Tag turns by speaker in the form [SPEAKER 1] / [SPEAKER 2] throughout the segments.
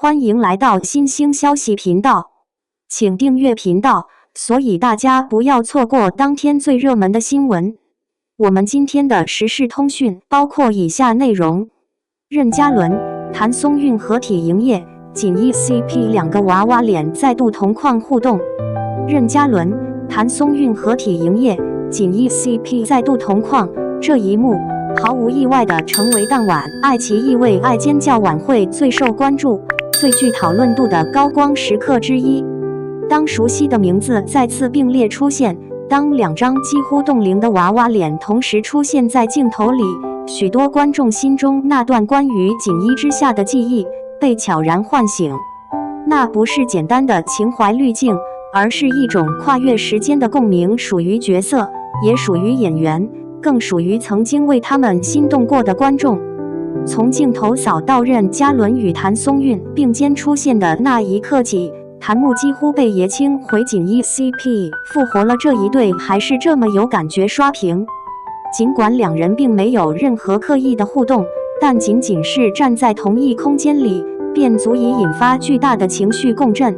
[SPEAKER 1] 歡迎來到新興消息頻道，請訂閱頻道，所以大家不要錯過當天最熱門的新聞。我們今天的時事通訊包括以下內容：任嘉倫、譚松韻合體營業，僅一 CP 兩個娃娃臉再度同框互動。任嘉倫、譚松韻合體營業，僅一 CP 再度同框，這一幕毫無意外地成為當晚愛奇藝為愛尖叫晚會最受關注、最具討論度的高光時刻之一。當熟悉的名字再次並列出現，當兩張幾乎凍齡的娃娃臉同時出現在鏡頭裡，許多觀眾心中那段關於錦衣之下的記憶被悄然喚醒。那不是簡單的情懷濾鏡，而是一種跨越時間的共鳴，屬於角色，也屬於演員，更屬於曾經為他們心動過的觀眾。從鏡頭掃到任嘉倫與譚松韻並肩出現的那一刻起，彈幕幾乎被爺青回錦衣 CP 復活了這一對還是這麼有感覺刷屏。儘管兩人並沒有任何刻意的互動，但僅僅是站在同一空間裡，便足以引發巨大的情緒共振。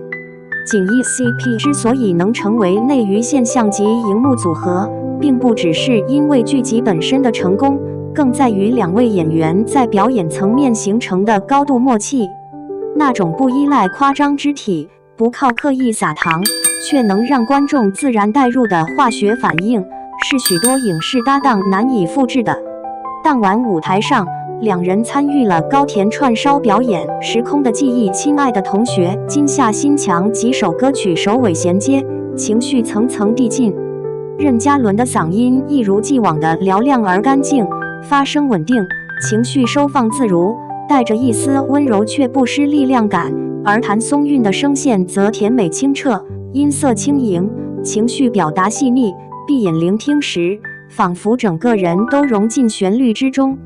[SPEAKER 1] 錦衣 CP 之所以能成為內娛現象級熒幕組合，並不只是因為劇集本身的成功，更在於兩位演員在表演層面形成的高度默契。那種不依賴誇張肢體，不靠刻意撒糖，卻能讓觀眾自然帶入的化學反應，是許多影視搭檔難以複製的。當晚舞台上，兩人參與了高田串燒表演《時空的記憶》，親愛的同學，今夏心牆幾首歌曲首尾銜接，情緒層層遞進。任嘉倫的嗓音一如既往的嘹亮而乾淨，發聲穩定，情緒收放自如，帶着一絲溫柔卻不失力量感。而譚松韻的聲線則甜美清澈，音色輕盈，情緒表達細膩，閉眼聆聽時，仿佛整個人都融進旋律之中。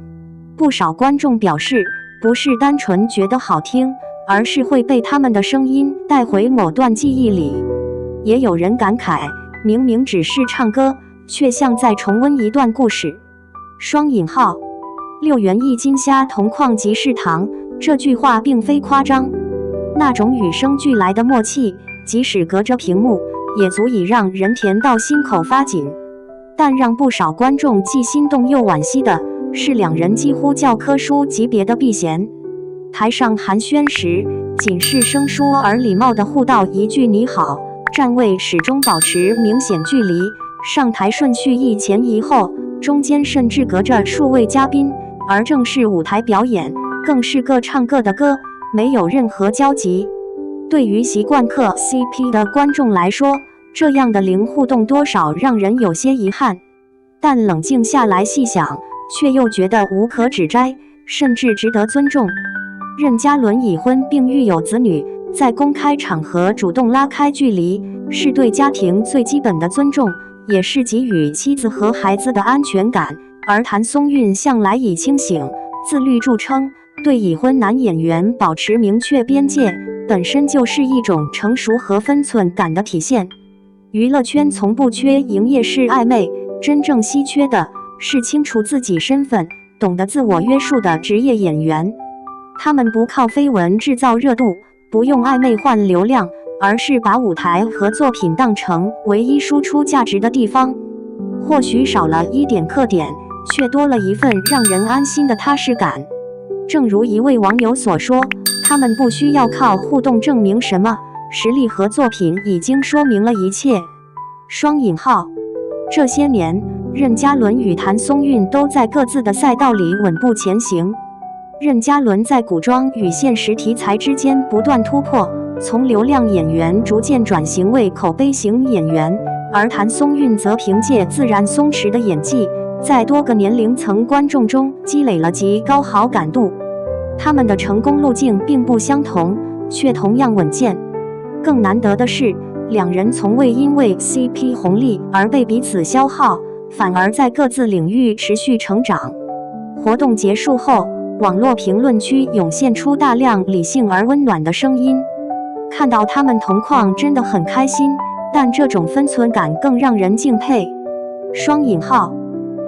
[SPEAKER 1] 不少觀眾表示，不是單純覺得好聽，而是會被他們的聲音帶回某段記憶裡。也有人感慨，明明只是唱歌，卻像在重溫一段故事。雙引號，6元一斤蝦同框即是糖，這句話並非誇張。那種與生俱來的默契，即使隔着屏幕，也足以讓人甜到心口發緊。但讓不少觀眾既心動又惋惜的是，兩人幾乎教科書級別的避嫌。台上寒暄時，僅是生疏而禮貌地互道一句你好，站位始終保持明顯距離，上台順序一前一後，中間甚至隔着數位嘉賓，而正式舞台表演更是各唱各的歌，沒有任何交集。對於習慣磕 CP 的觀眾來說，這樣的零互動多少讓人有些遺憾，但冷靜下來細想，卻又覺得無可指摘，甚至值得尊重。任嘉倫已婚並育有子女，在公開場合主動拉開距離，是對家庭最基本的尊重，也是給予妻子和孩子的安全感。而譚松韻向來以清醒、自律著稱，對已婚男演員保持明確邊界，本身就是一種成熟和分寸感的體現。娛樂圈從不缺營業式曖昧，真正稀缺的是清楚自己身份、懂得自我約束的職業演員。他們不靠緋聞製造熱度，不用曖昧換流量，而是把舞台和作品當成唯一輸出價值的地方。或許少了一點刻點，卻多了一份讓人安心的踏實感。正如一位網友所說，他們不需要靠互動證明什麼，實力和作品已經說明了一切。雙引號，這些年，任嘉倫與譚松韻都在各自的賽道裡穩步前行。任嘉倫在古裝與現實題材之間不斷突破，從流量演員逐漸轉型為口碑型演員，而譚松韻則憑借自然鬆弛的演技，在多個年齡層觀眾中積累了極高好感度。他們的成功路徑並不相同，卻同樣穩健。更難得的是，兩人從未因為 CP 紅利而被彼此消耗，反而在各自領域持續成長。活動結束後，網絡評論區湧現出大量理性而溫暖的聲音。看到他們同框真的很開心，但這種分寸感更讓人敬佩。雙引號，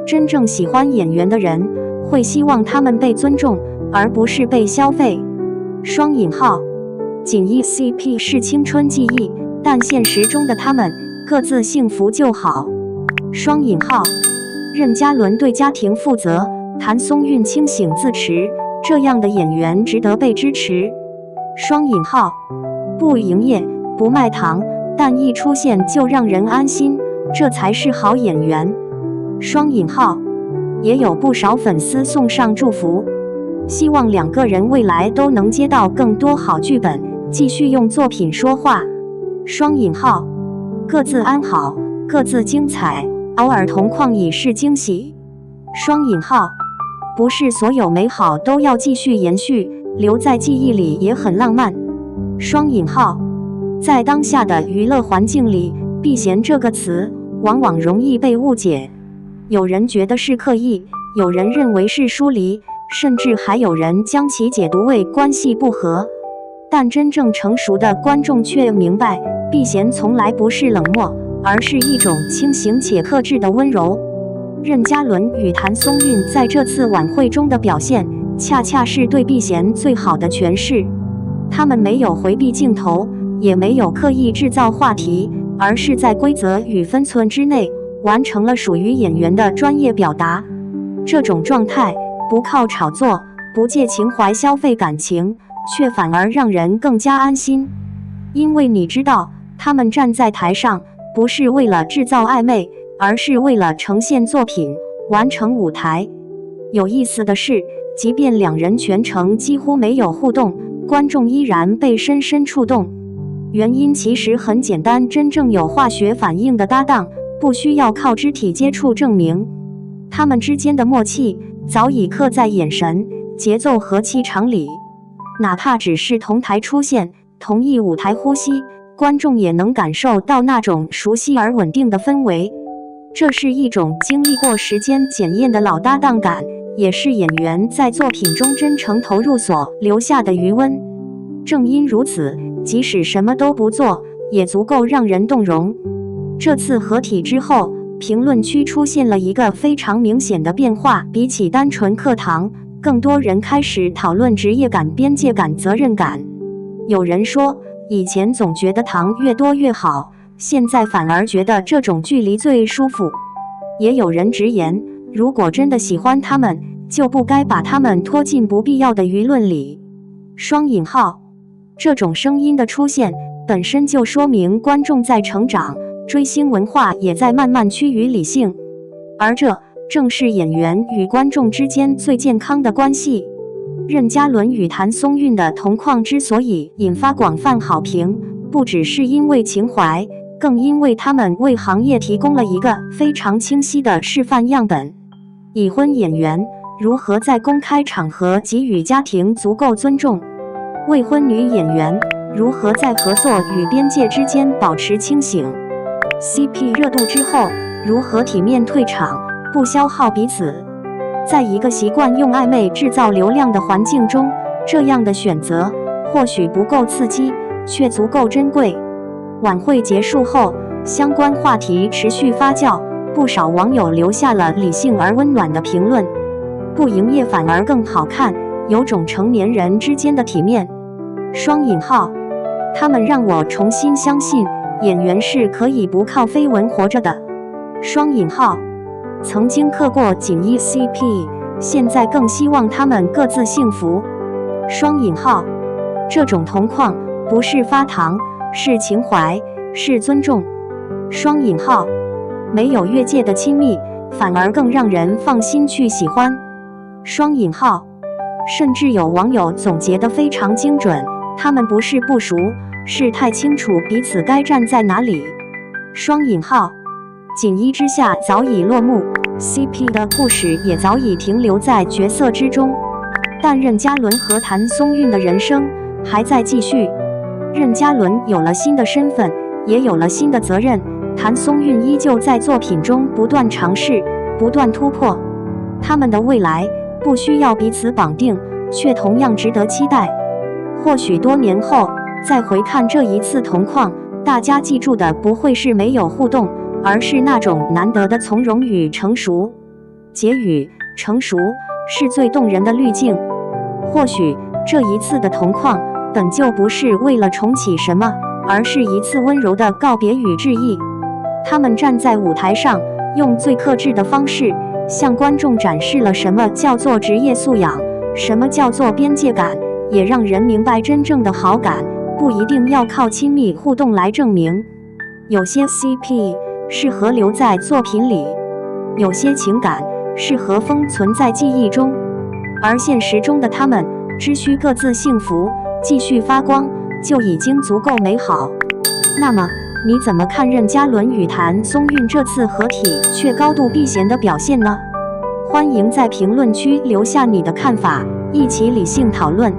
[SPEAKER 1] 真正喜歡演員的人會希望他們被尊重，而不是被消費。雙引號，錦衣 CP 是青春記憶，但現實中的他們各自幸福就好。雙引號，任嘉倫對家庭負責，譚松韻清醒自持，這樣的演員值得被支持。雙引號，不營業，不賣糖，但一出現就讓人安心，這才是好演員。雙引號，也有不少粉絲送上祝福，希望兩個人未來都能接到更多好劇本，繼續用作品說話。雙引號，各自安好，各自精彩，偶爾同框已是驚喜。雙引號，不是所有美好都要繼續延續，留在記憶裡也很浪漫。雙引號，在當下的娛樂環境裡，避嫌這個詞往往容易被誤解，有人覺得是刻意，有人認為是疏離，甚至還有人將其解讀為關係不和。但真正成熟的觀眾卻明白，避嫌從來不是冷漠，而是一種清醒且克制的溫柔。任嘉倫與譚松韻在這次晚會中的表現，恰恰是對避嫌最好的詮釋。他們沒有回避鏡頭，也沒有刻意制造話題，而是在規則與分寸之內，完成了屬於演員的專業表達。這種狀態不靠炒作，不借情懷消費感情，卻反而讓人更加安心。因為你知道，他們站在台上，不是為了制造曖昧，而是為了呈現作品，完成舞台。有意思的是，即便兩人全程幾乎沒有互動，觀眾依然被深深觸動。原因其實很簡單，真正有化學反應的搭檔，不需要靠肢體接觸證明。他們之間的默契早已刻在眼神、節奏和氣場裡，哪怕只是同台出現，同一舞台呼吸，觀眾也能感受到那種熟悉而穩定的氛圍。這是一種經歷過時間檢驗的老搭檔感，也是演員在作品中真誠投入所留下的餘溫。正因如此，即使什麼都不做，也足夠讓人動容。這次合體之後，評論區出現了一個非常明顯的變化，比起單純課堂，更多人開始討論職業感、邊界感、責任感。有人說，以前總覺得糖越多越好，現在反而覺得這種距離最舒服。也有人直言，如果真的喜歡他們，就不該把他們拖進不必要的輿論裡。雙引號，這種聲音的出現，本身就說明觀眾在成長，追星文化也在慢慢趨於理性，而這正是演員與觀眾之間最健康的關係。任嘉倫與譚松韻的同框之所以引發廣泛好評，不只是因為情懷，更因為他們為行業提供了一個非常清晰的示範樣本。已婚演員如何在公開場合給予家庭足夠尊重，未婚女演員如何在合作與邊界之間保持清醒， CP 熱度之後如何體面退場，不消耗彼此。在一個習慣用曖昧制造流量的環境中，這樣的選擇或許不夠刺激，卻足夠珍貴。晚會結束後，相關話題持續發酵，不少網友留下了理性而溫暖的評論。不營業反而更好看，有種成年人之間的體面。雙引號，他們讓我重新相信演員是可以不靠緋聞活着的。雙引號，曾經嗑過錦衣 CP， 現在更希望他們各自幸福。雙引號，這種同框不是發糖，是情懷，是尊重。雙引號，沒有越界的親密，反而更讓人放心去喜歡。雙引號，甚至有網友總結得非常精準，他們不是不熟，是太清楚彼此該站在哪裡。雙引號，錦衣之下早已落幕， CP 的故事也早已停留在角色之中，但任嘉倫和譚松韻的人生還在繼續。任嘉倫有了新的身份，也有了新的責任，譚松韻依舊在作品中不斷嘗試，不斷突破。他們的未來不需要彼此綁定，卻同樣值得期待。或許多年後再回看這一次同框，大家記住的不會是沒有互動，而是那種難得的從容與成熟。結語：成熟是最動人的濾鏡。或許這一次的同框本就不是為了重啟什麼，而是一次溫柔的告別與致意。他們站在舞台上，用最克制的方式，向觀眾展示了什麼叫做職業素養，什麼叫做邊界感，也讓人明白真正的好感不一定要靠親密互動來證明。有些 CP 適合留在作品裡，有些情感適合封存在記憶中，而現實中的他們只需各自幸福，繼續發光，就已經足夠美好。那麼你怎麼看任嘉倫與譚松韻這次合體卻高度避嫌的表現呢？歡迎在評論區留下你的看法，一起理性討論。